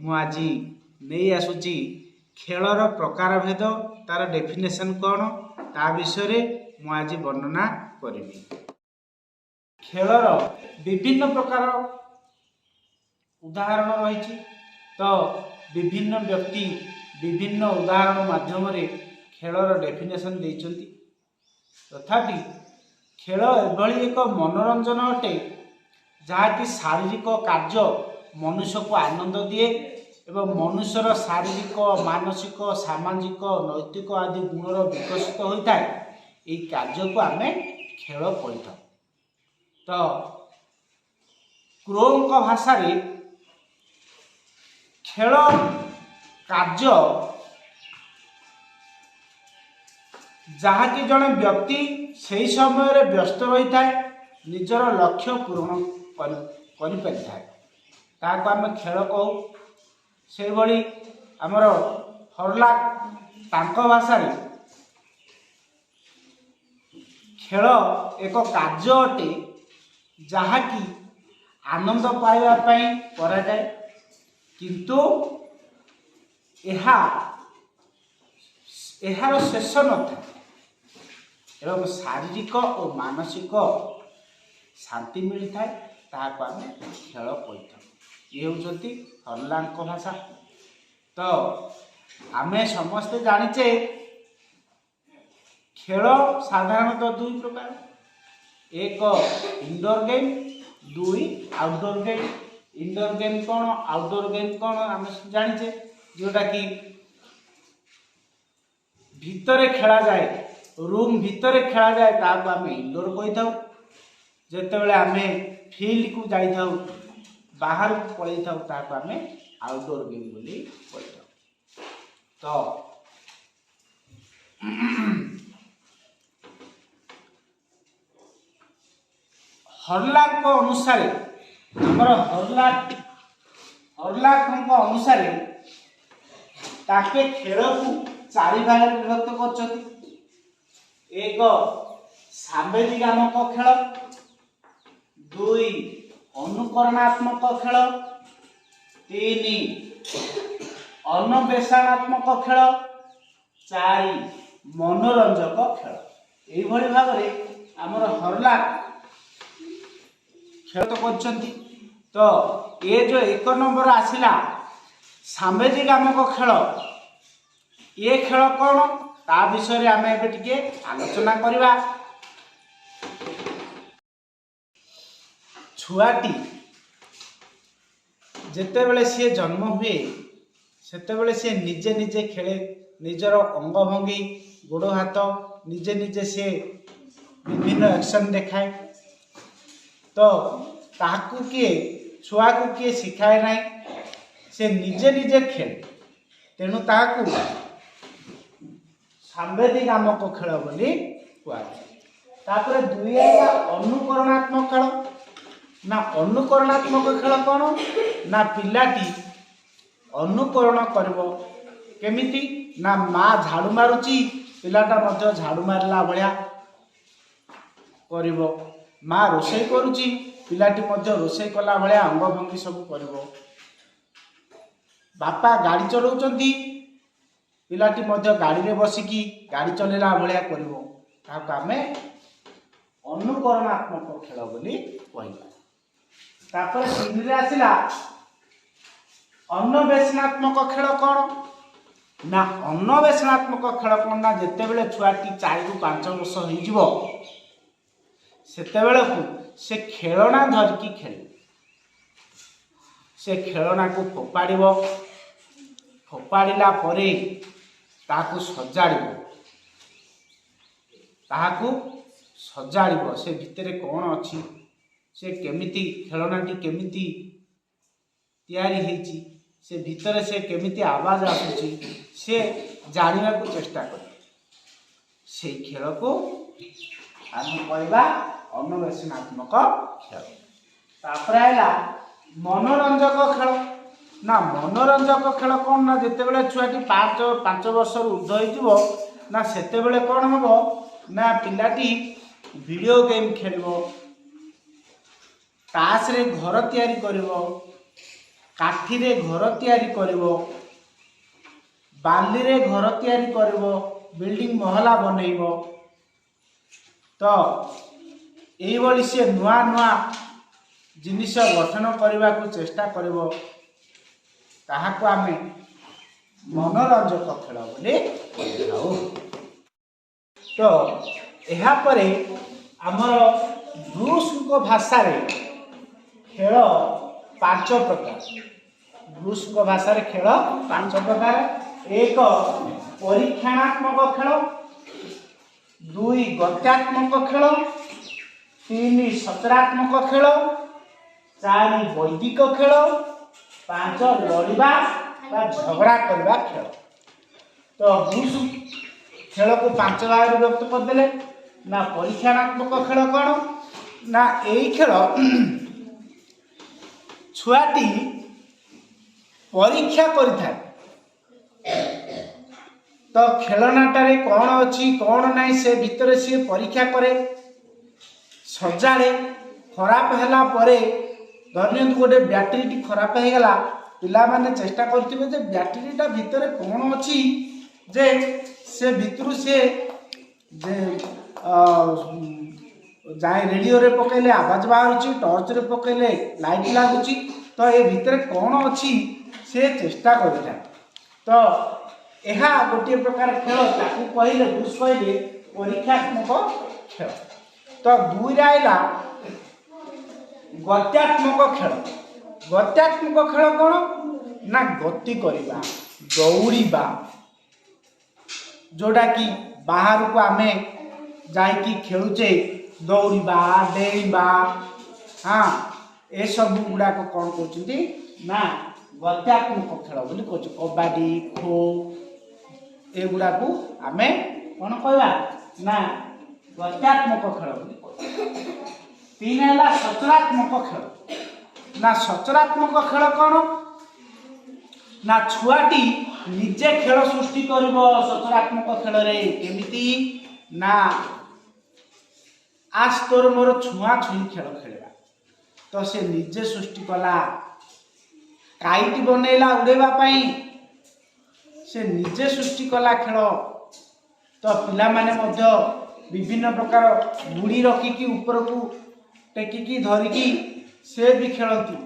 मु आज नहीं आसुची खेलर प्रकार भेद तार डेफिनेशन कौन ता विषय मु आज वर्णना करी। खेलर विभिन्न प्रकार उदाहरण रही तो विभिन्न व्यक्ति विभिन्न उदाहरण माध्यम खेलर डेफिनेशन देइचंती। तथापि खेल एभली एक मनोरंजन अटे जहाँकि शारीरिक कार्य मनुष्य को आनंद दिए एवं मनुष्यर शारीरिक मानसिक सामाजिक नैतिक आदि गुणर विकसित होता है। ये कार्य को आम खेल कही था। तो क्रोଙ୍କ भाषा रे खेल कार्य जहाँकि जड़े व्यक्ति से समय व्यस्त रही था निजर लक्ष्य पूरण कर आम खेल कहू। से भली आमर हरलाक तांको भाषा रे खेल एक कार्य अटे जहाँकि आनंद पाइबा पई करा जाए किंतु एहार शेष न था एवं शारीरिक और मानसिक शांति मिलता है ताको आम खेल कही था। ये होती हरलाक भाषा। तो आमे समस्ते जानिचे खेल साधारणतः दुई प्रकार, एक इंडोर गेम दुई आउटडोर गेम। इंडोर गेम कौन आउटडोर गेम कौन आम जानिचे जोटा कि भितरे खेला जाए रूम भितरे खेला जाए ताको आम इंडोर कही था। जेतेबेले आम फील्ड को जाई था बाहर को पड़े था ताको आम आउटडोर गेम बोली कही था। तो हरलाक अनुसार आमर हरलाक अनुसार ताके खेल को चारि भाग विभक्त कर। एक सांवेदिकात्मक खेल, दुई अनुकरणात्मक खेल, तीन अन्वेषणात्मक खेल, चारि मनोरंजक खेल। यही भाव में आमर हरलाक खेल तो करछंती। तो ये जो एक नंबर आसिला सांवेदिकात्मक खेल, ये खेल कौन ता विषय आम एबे आलोचना करवा। छुआटी जेतेबेले सी जन्म हुए सेतेबेले सी निजे निजे खेले, निजर अंग भंगी गोड़ हाथ निजे निजे सी विभिन्न एक्शन देखाए। तो ताकू किए छुआ को किए शिखाए ना, से निजे निजे खेले। तेणु ताकू सांवेदिकात्मक खेल बोली कहुए। दुई अनुकरणात्मक खेल ना, अनुकरणात्मक खेल कौन ना पिलाटी अनुकरण करिवो केमिति ना माँ झाड़ू मारुची पिलाटा मध्य झाड़ू मारला भलिया करिवो, माँ रोषेई करुची पिलाटी मध्य रोषेई कला भलिया अंग भंगी सब करिवो, बापा गाड़ी चलाउचंती पिलाटी मध्य गाड़ी रे बसिकी गाड़ी चलेला भलिया करिवो। ताको आमे अनुकरणात्मक खेल बोली कहिबा। तापर तीन रे आसिला अन्वेषणात्मक खेल कौन ना, अन्वेषणात्मक खेल कौन ना जेतेबेले छुआटी 4 ରୁ 5 वर्ष होइजिवो सेतेबेले को से खेलना धरिकी खेले। से खेलना को फोपाड़िबो, फोपाड़िला परे ताकू सजाड़िबो, ताकू सजाड़िबो से भितरे कौन अच्छी, से केमिति खेलनाटी केमिति तैयारी हेची, से भितरे से केमिति आवाज आसुची से जानिबा को चेष्टा करे। से खेल को आम कहबा अन्वेषणात्मक खेल। तापर आइला मनोरंजक खेल ना, मनोरंजक खेल कौन ना जेतेबेले छुआटी 5 वर्ष ऊर्ध्व होइतिबो ना सेतेबेले कौन हबो ना पिलाटी वीडियो गेम खेलिबो, तास रे घर तैयारी करिवो, काठीरे घर तैयारी करिवो, बाली रे घर तैयारी करिवो, बिल्डिंग महला बनइबो। तो एई भली से नुआ नुआ जिनिस गठन करने को चेष्टा करिवो, ताहाको आमे मनोरंजक खेल बोली कहिथाउ। तो एहा परे आमर ब्रूस भाषा रे खेल 5 प्रकार। ब्रूस भाषा रे खेल 5 प्रकार। 1 परीक्षणात्मक खेल, 2 गत्यात्मक खेल, 3 सचरात्मक खेल, 4 वैदिक खेल, 5 लड़िबा बा झगड़ा करबा खेल। तो ब्रूस खेल को 5 भाग विभक्त करदेले ना। परीक्षणात्मक खेल कौन ना, यही खेल छुआटी परीक्षा करिथाय। तो खेलनाटारे कौन अच्छी कौन नहीं से भितर सी परीक्षा करे, सजाड़े। खराब हैला परे धरनियंतु गोटे बैटरी खराब हो गला, पिला माने चेष्टा करथिबे जे बैटरीटा भितर कौन अच्छी जे से भितरु से जे जाए रेडियो रे पकेले आवाज बाहरुची, टॉर्च रे पकेले लाइट लागुची। तो ए भितर कौन अच्छी से चेष्टा करता। तो यह गोटे प्रकार खेल ताकू कहले बुश कहले परीक्षात्मक खेल। तो 2 आइला गत्यात्मक खेल। गत्यात्मक खेल कौन ना, गति करवा, दौड़ीबा, जोटा कि बाहर को आमे जाइकी खेलुचे, दौड़ीबा डेइबा, हाँ ए सब गुड़ा को कौन कहते ना गत्यात्मक खेल बोली कहते। कबाडी खो एगुड़ा को आमे कौन कहवा ना गत्यात्मक खेल बोली कहते। 3 है सचरात्मक खेल ना। सचरात्मक खेल कौन ना, छुआटी निजे खेल सृष्टि करिवो। सचरात्मक खेल रे केमिति ना, आज तोर मोर छुआ छुई खेल खेलवा। तो से निजे सृष्टि कला, काइट बनैला उड़ेबा पाई, से निजे सृष्टि कला खेल। तो पिला माने मध्य विभिन्न प्रकार बुड़ी रखिकी ऊपर को टेकिकी धरिकी से भी खेलती।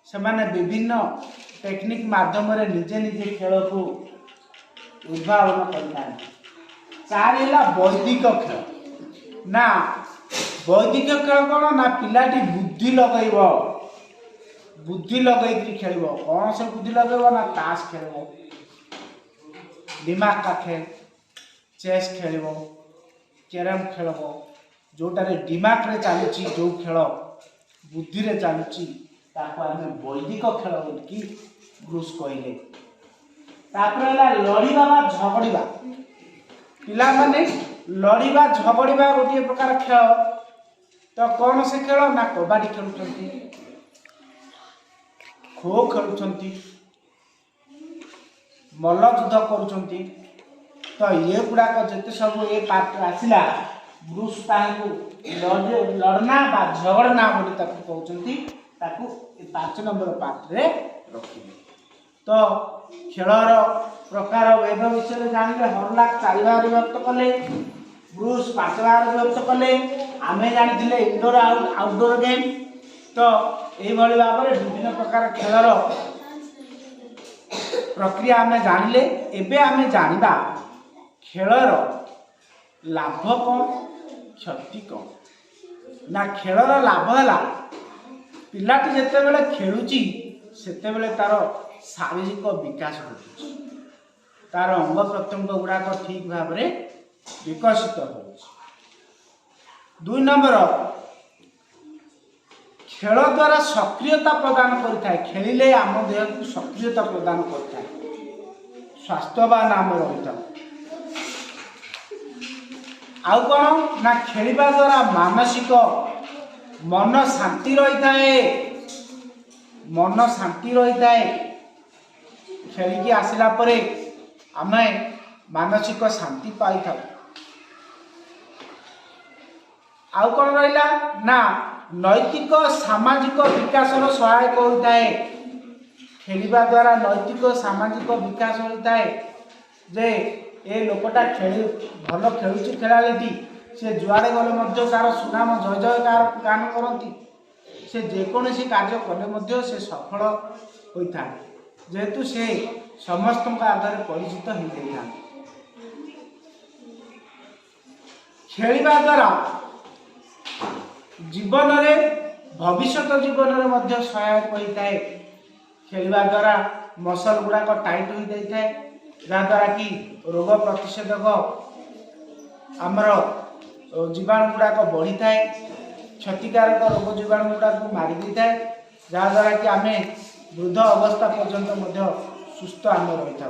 से माने विभिन्न टेक्निक माध्यम रे निजे निजे खेल को उद्भावन करता। 4 है वैदिक खेल ना। वैदिक खेल कौन ना, पिलाटी बुद्धि लगेब, बुद्धि लगेगी खेल। कौन से बुद्धि लगेब ना, ताश खेल, दिमाग का खेल, चेस खेल, कैरम खेल, जोटारे दिमाग रे चलुची जो खेल बुद्धि रे चलुची ताको आमे वैदिक खेल बोलकी ब्रूस कहले। तापर लड़ीबा बा झगड़ीबा। पिला माने लड़ीबा झगड़ीबा गोटे प्रकार खेल। तो कौन से खेल ना, कबाडी खेलुचंती, खो खेलुचंती, मल्लयुद्ध करुचंती। तो ये गुड़ाक जिते सब ये पार्ट आसला ब्रूस ताकू लड़ना बा झगड़ना बोली ताकू कहउचंती। ताकू 5 नंबर पार्ट रे रखिबे। तो खेलर प्रकार वेद विषय जानले हरलाक 4 भाग विभक्त कले, ब्रूस 5 भाग विभक्त कले। आमे जानिथिले इंडोर आउटडोर गेम। तो एई भली भाबरे विभिन्न प्रकार खेलर प्रक्रिया आमे जानिले। एबे आमे जानिबा खेलर लाभ कौन क्षति कौन ना। खेलर लाभ है पिलाटी जिते बेले खेलुची सेते बेले तार शारीरिक विकास होती, तार अंग प्रत्यंग गुड़ाक ठीक भाव में विकसित हो। 2 नंबर खेल द्वारा सक्रियता प्रदान करता है। खेलिले आम देह को सक्रियता प्रदान करता है, स्वास्थ्यवान आम रही। आउ कौन ना, खेलिबा द्वारा मानसिक मन शांति रही थाए, मन शांति रही थाए। खेलिकी आसिला परे आमे मानसिक शांति पाई था। आउ कौन रहिला ना, नैतिक सामाजिक विकास सहायक होता है। खेलिबा द्वारा नैतिक सामाजिक विकास होता है जे ए लोकटा खेली भल खेलुची खेलाड़ी से जुआड़े गले मध्य तार सुनाम जय जयकार गान करती से जेकोसी कार्य कले से सफल होता है जेहेतु से समस्त आगे परिचित हो जाता है। खेलिबा द्वारा जीवन में भविष्य जीवन में सहायक होता है। खेलिबा द्वारा मसल गुड़ाक टाइट हो जाता है जहाँद्वारा कि रोग प्रतिषेधक आमर जीवाणु गुड़ाक बढ़ी थाए क्षतिकारक रोग जीवाणु गुड़ाक मारी देता है जहाँद्वारा कि आम वृद्ध अवस्था पर्यंत सुस्थ आम रही था।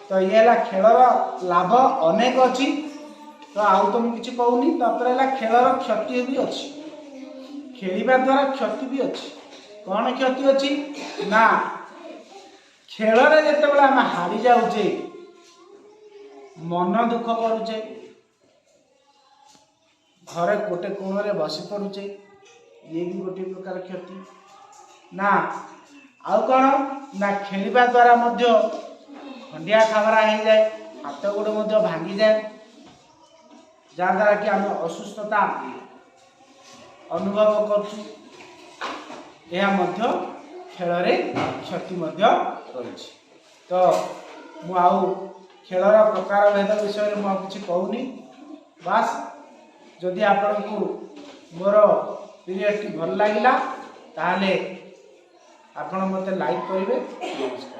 तो ये है खेलर लाभ अनेक अच्छी तो आउ तो मुझे कहूनी तापर खेलर क्षति भी अच्छी खेलिबा द्वारा क्षति भी अच्छी कौन क्षति अच्छी ना खेल जिते आम हारी जाऊे मन दुख करुचे घरे गोटे कोण में बसी पड़ुचे ये भी गोटे प्रकार क्षति ना आउ कौन ना खेलिबा द्वारा खंडिया खाबरा हो जाए हाथ गोड़ भांगी जाए जहाँद्वारा कि आम असुस्थता अनुभव करछु खेल क्षति रही। तो मु खेलर प्रकार भेद विषय में किसी कहूनी बास जदि आपण को मोर पीरियड भल लगे ताहले आपण मते लाइक करेंगे। नमस्कार।